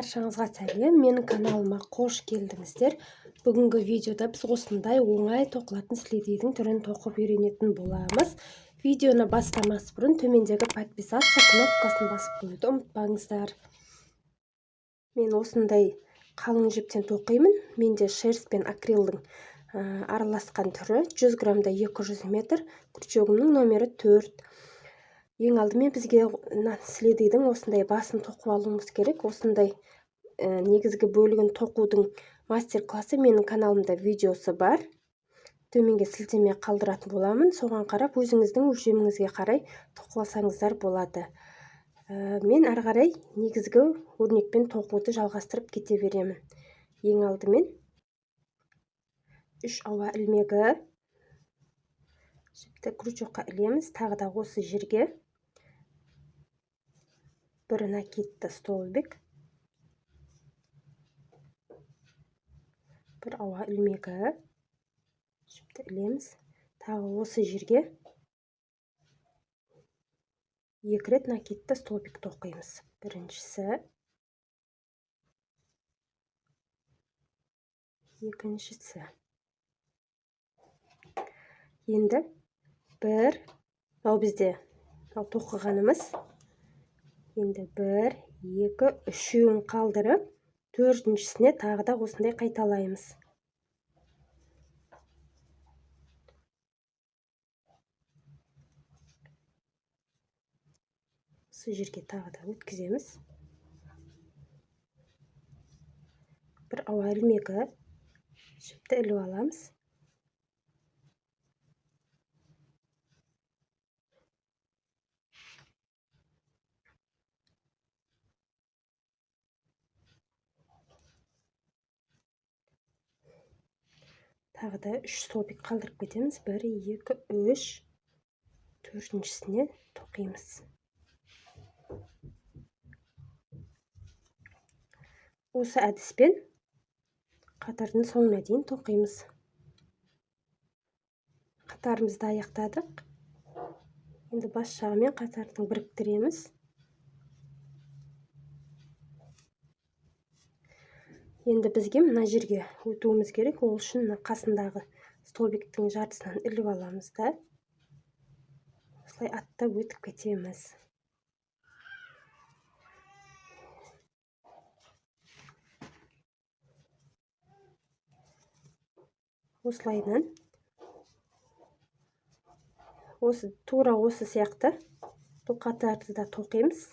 Баршаңызға сәлем, менің каналыма қош келдіңіздер. Бүгінгі видеода біз осындай оңай тоқылатын сіледейдің түрін тоқып үйренетін боламыз. Видеоны бастамас бұрын төмендегі подписаться кнопкасын басып қоюды ұмытпаңыздар. Мен осындай қалың жіптен тоқимын. Менде шерсть пен акрилдің араласқан түрі 100 граммда 200 метр. Крючогымның номері 4. Ең алдымен бізге сіледейдің осындай басын тоқып алуымыз керек. Осындай негізгі бөлігін тоқудың мастер-классы менің каналымда видеосы бар. Төменге сілтеме қалдыратын боламын. Соған қарап өзіңіздің өлшеміңізге қарай тоқыласаңыздар болады. Мен әрі қарай негізгі өрнекпен тоқуды жалғастырып кете беремін. Ең алдымен 3 ауа ілмегі жіпті крючокқа ілеміз. Тағы да осы жерге бір накидті столбик, бір ауа ілмегі жіпті ілеміз. Тағы осы жерге 2 рет накидті столбик тоқимыз. Біріншісі, екіншісі. Енді бізде тоқығанымыз. Енді 1, 2, 3-еуін қалдырып, 4-шісіне тағы да осындай қайталаймыз. Осы жерге тағы да өткіземіз. Бір ауа ілмегі жіпті іліп аламыз. Тағы да 3 столбик қалдырып кетеміз. 1, 2, 3, 4-шісіне тоқимыз. Осы әдіспен қатардың соңына дейін тоқимыз. Қатарымызды аяқтадық. Енді бас жағымен қатардың біріктіреміз. Енді бізге мына жерге өтуіміз керек. Ол үшін қасындағы столбиктің жартысынан іліп аламыз да, осылай аттап өтіп кетеміз. Осылайынан тура осы сияқты бұл қатарды да тоқимыз.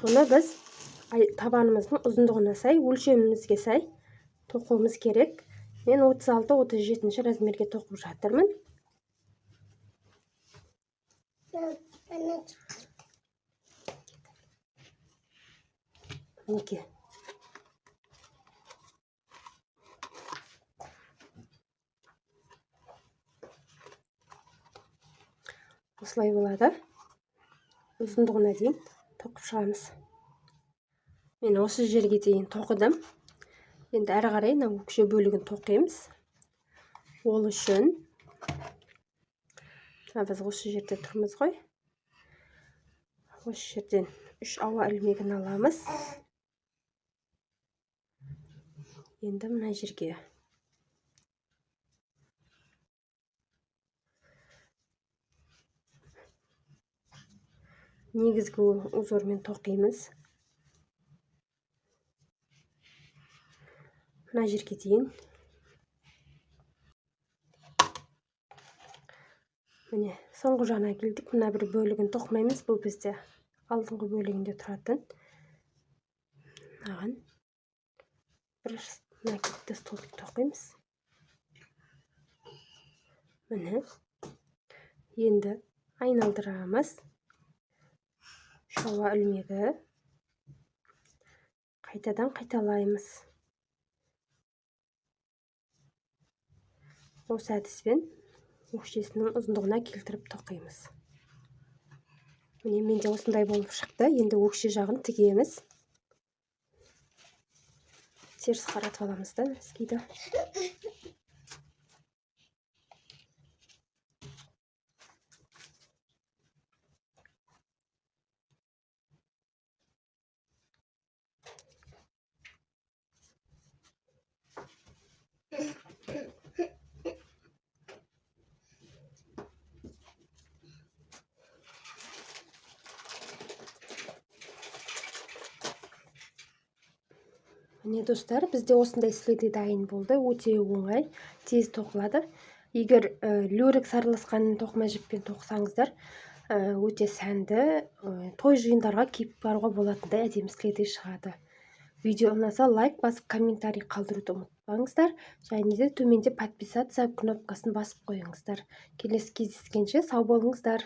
Бұны біз табанымыздың ұзындығына сай, өлшемімізге сай тоқуымыз керек. Мен 36-37 размерге тоқып жатырмын. Мінекей. Осылай болады. Ұзындығына дейін тоқып шығамыз. Мен осы жерге дейін тоқыдым. Енді әрі қарай өкше бөлігін тоқимыз. Ол үшін біз осы жерде тұрмыз ғой. Осы жерден 3 ауа ілмегін аламыз. Енді мына жерге негізгі узормен тоқимыз. Мына жерге дейін. Міне, соңғы жағына келдік. Мына бір бөлігін тоқымаймыз. Бұл бізде алдыңғы бөлігінде тұратын. Мынаған бір накидті столбик тоқимыз. Міне, енді айналдырамыз. 3 ауа ілмегі қайтадан қайталаймыз. Осы әдіспен өкшесінің ұзындығына келтіріп тоқимыз. Міне, менде осындай болып шықты. Енді өкше жағын тігеміз. теріс қаратып аламыз да нәскиді. Міне достар, бізде осындай слеті дайын болды. Өте оңай, тез тоқылады. Егер лөрік сарыласқан тоқыма жіппен тоқысаңыздар, өте сәнді, той жиындарға киіп баруға болатындай әдемі слеті шығады. Видео ұнаса лайк басып, комментарий қалдыруды ұмытпаңыздар. Және де төменде подписаться кнопкасын басып қойыңыздар. Келесі кездескенше сау болыңыздар.